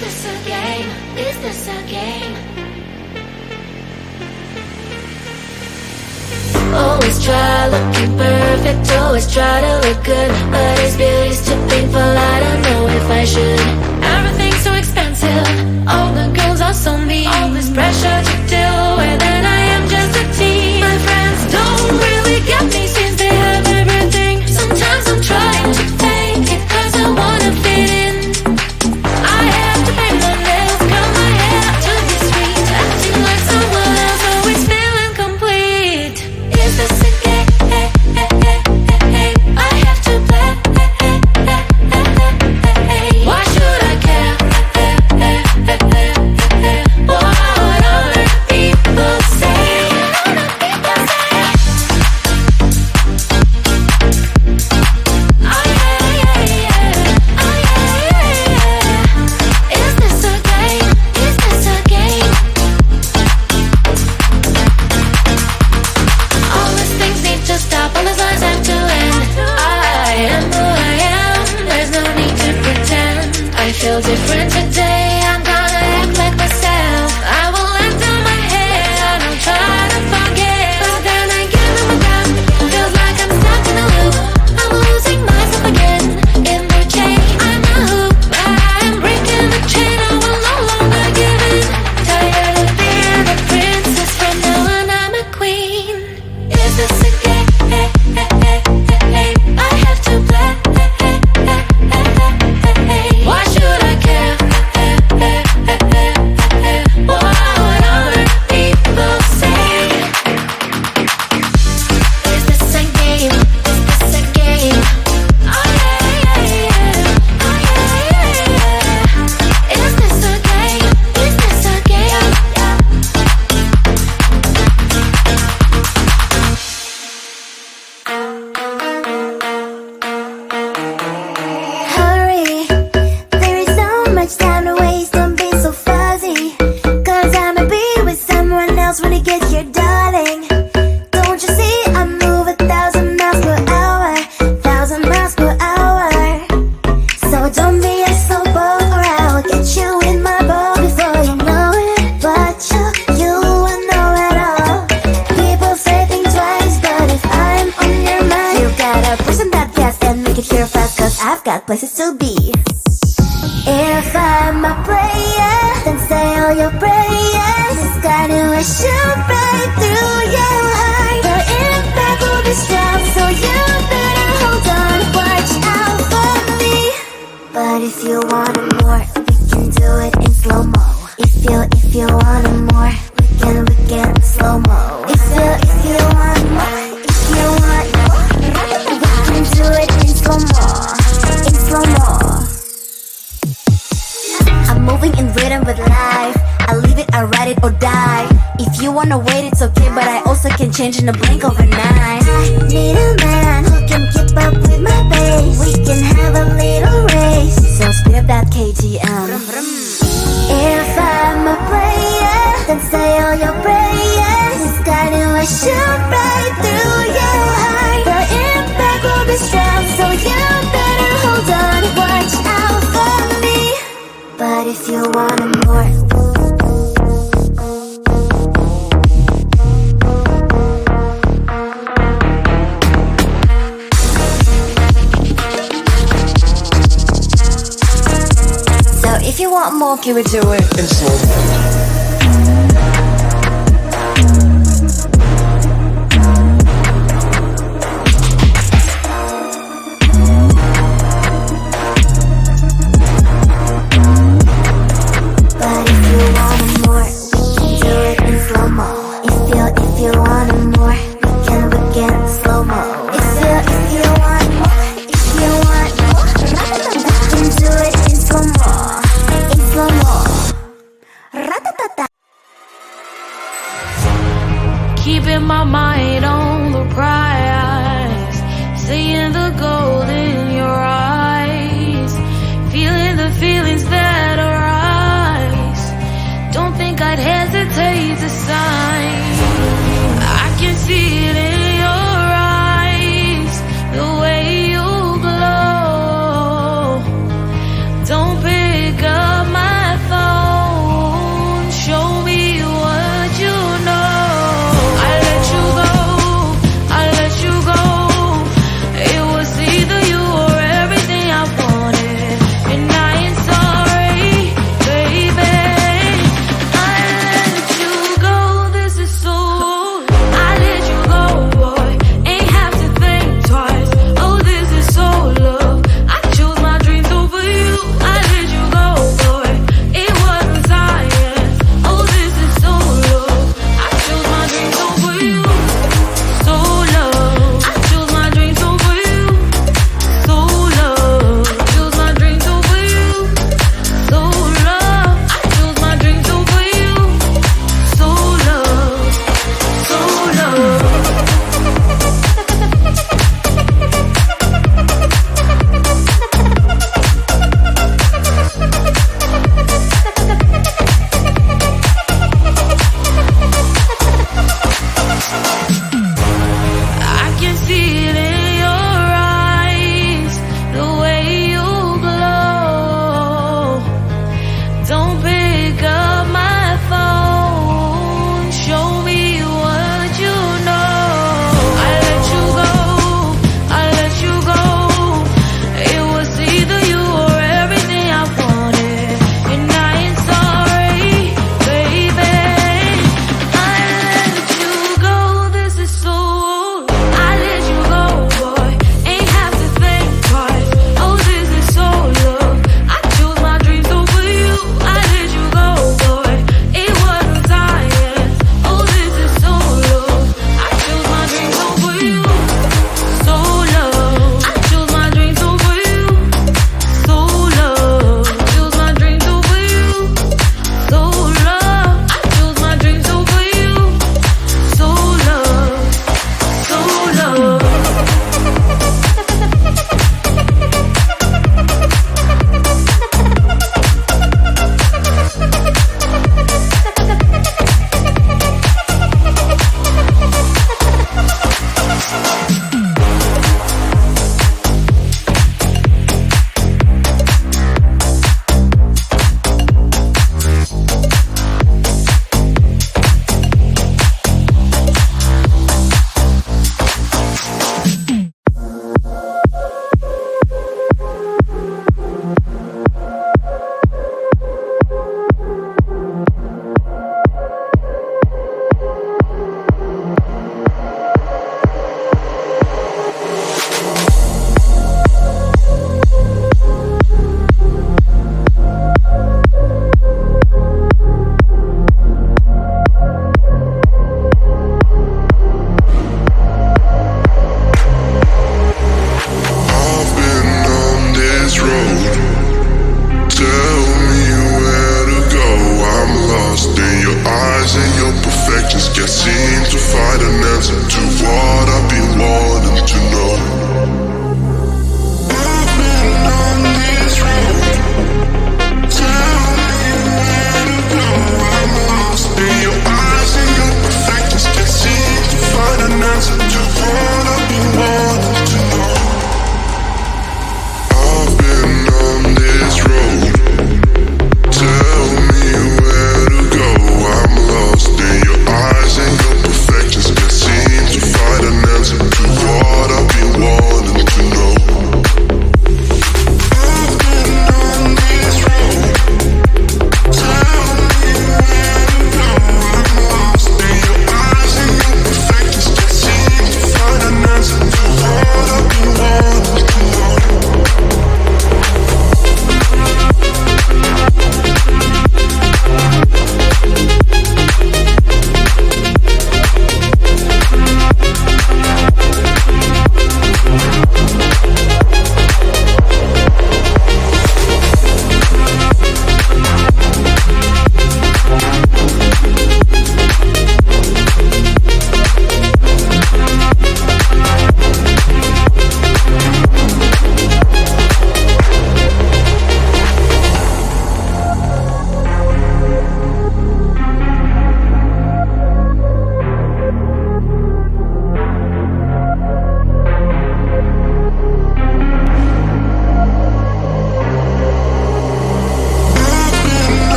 this a game? Is this a game? Always try looking perfect, always try to look good, but is beauty's too painful? I don't know if I should. Everything's so expensive, all the girls are so mean, all this pressure to deal with, and I am just a teen. My friends don't really get me since they have everything. Sometimes I'm trying to fake it cause I wanna fit in. I have to paint my nails, curl my hair to be sweet, acting like someone else, always feeling complete. Is this a game? I have to play. Why should I care? What other people say? Is this a game? Is this a game? All these things need to stop, all these lies have to end. I am who I am, there's no need to pretend. I feel different today, I'm gonna act like myself. I will let down my head, I'll try to forget, but then again I'm down. Feels like I'm stuck in a loop, I'm losing myself again in the chain. I'm a hoop, but I am breaking the chain, I will no longer give in. Tired of being a princess, from now on I'm a queen. Is this a game? I have to play. Why should I care? What other people say? Is this a game? Is this a game? Oh yeah, yeah, yeah. Oh yeah, yeah, yeah. Is this a game? Is this a game? Hurry, there is so much time to waste, don't be so fuzzy. Cause I'ma be with someone else when it gets here, darling. Don't you see, I move 1,000 miles per hour, 1,000 miles per hour. So don't be a slow boat or I'll get you in my boat before you know it. But you will know it all. People say think twice, but if I'm on your mind, you gotta push on that gas and make it here fast, cause I've got places to be. If I'm a player, then say all your prayers. It's gonna shoot right through your heart. The impact will be strong, so you better hold on, watch out for me. But if you want it more, we can do it in slow-mo. If you want it more, we can slow-mo. If you want more, if you want more, we can do it in slow-mo, in slow-mo. I'm moving in rhythm with life, I leave it, I ride it or die. If you wanna wait, it's okay, but I also can change in a blink overnight. Need a man who can keep up with my pace. We can have a little race, so speed up that KTM. If I'm a player, then say all your prayers. It's gonna shoot right through your heart. The impact will be strong, so you better hold on, watch out for me. But if you want it more, so if you want more, give it to it in slow-mo. But if you want it more, we can do it in slow-mo. If you want it more, we can slow-mo. If you want more, if you want more, we can do it in slow-mo, in slow-mo. Ratata.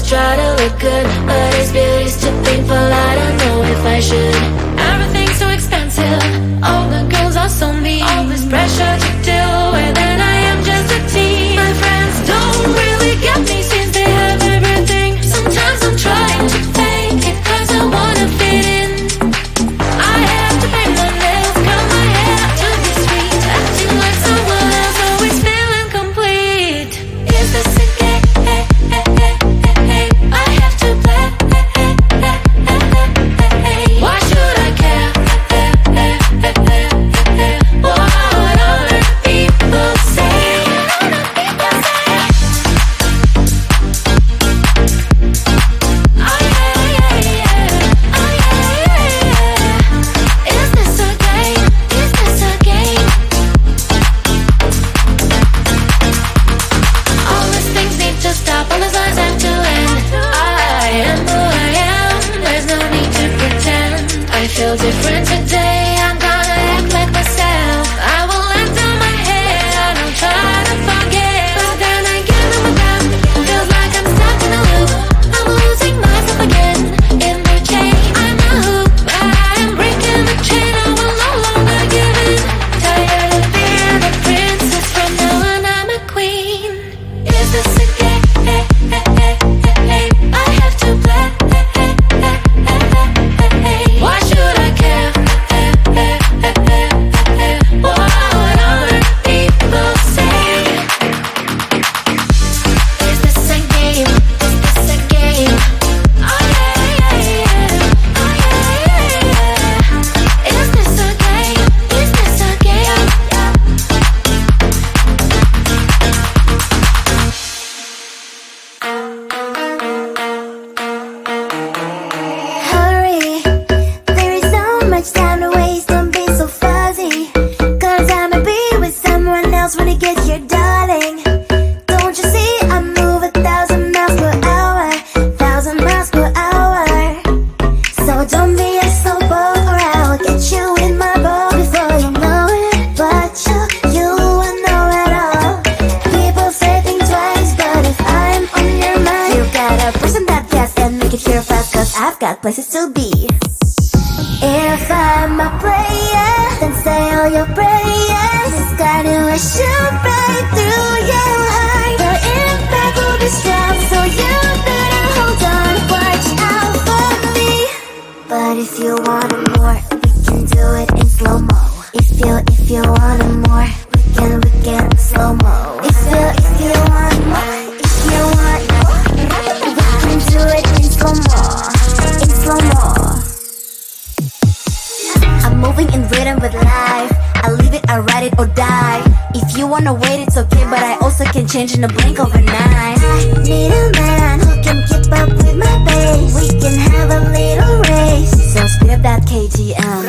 try to look good, but his beauty's too painful, I don't know if I should. Everything's so expensive, all the girls are so mean. All this pressure to deal with, and I am just a teen. My friends don't really get me since they have everything. Sometimes I'm trying to fake it cause I wanna fit in. I have to paint my nails, curl my hair to be sweet, acting like someone else, always feeling complete. Is this a game? I have to play. Why should I care? What other people say? Is this a game? Is this a game? All these things need to stop, all these lies have to end. I am who I am, there's no need to pretend. I feel different today, I'm gonna act like myself. I will let down my head, I don't try to forget. But then again, I'm around, feels like I'm stuck in a loop. I'm losing myself again, in the chain. I'm a hoop, but I am breaking the chain, I will no longer give in. Tired of being a princess, from now on I'm a queen. Is this a game? I have to play. Why should I care? What other people say? Is this a game? Is this a game? Oh yeah, yeah, yeah. Oh yeah, yeah, yeah. Is this a game? Is this a game? Hurry, there is so much time to waste, don't be so fuzzy. Cause I'ma be with someone else when it gets here, darling. Don't you see, I move 1,000 miles per hour, 1,000 miles per hour. So don't be a slow boat or I'll get you in my boat before you know it. But you will know it all. People say think twice, but if I'm on your mind, you gotta push on that gas and make it here fast, cause I've got places to be. If I'm a player, then say all your prayers. It's gonna shoot right through your heart. The impact will be strong, so you better hold on. Watch out for me. But if you want it more, we can do it in slow-mo. If you want it more, we can slow-mo. If you want more, if you want more, we can do it in slow-mo, in slow-mo. I'm moving in rhythm with life, I live it, I ride it or die. If you wanna wait, it's okay, but I also can change in a blink overnight. I need a man who can keep up with my pace. We can have a little race, so speed up that KTM.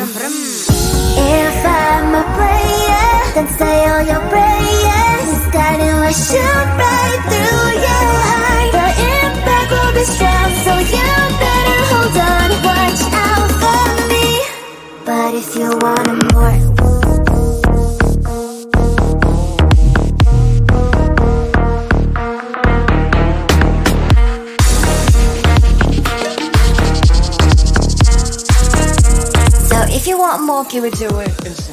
If I'm a player, then say all your prayers. It's gonna shoot right through your heart. The impact will be strong, so you better hold on. Watch out for me. But if you want it more, so if you want more, can we do it?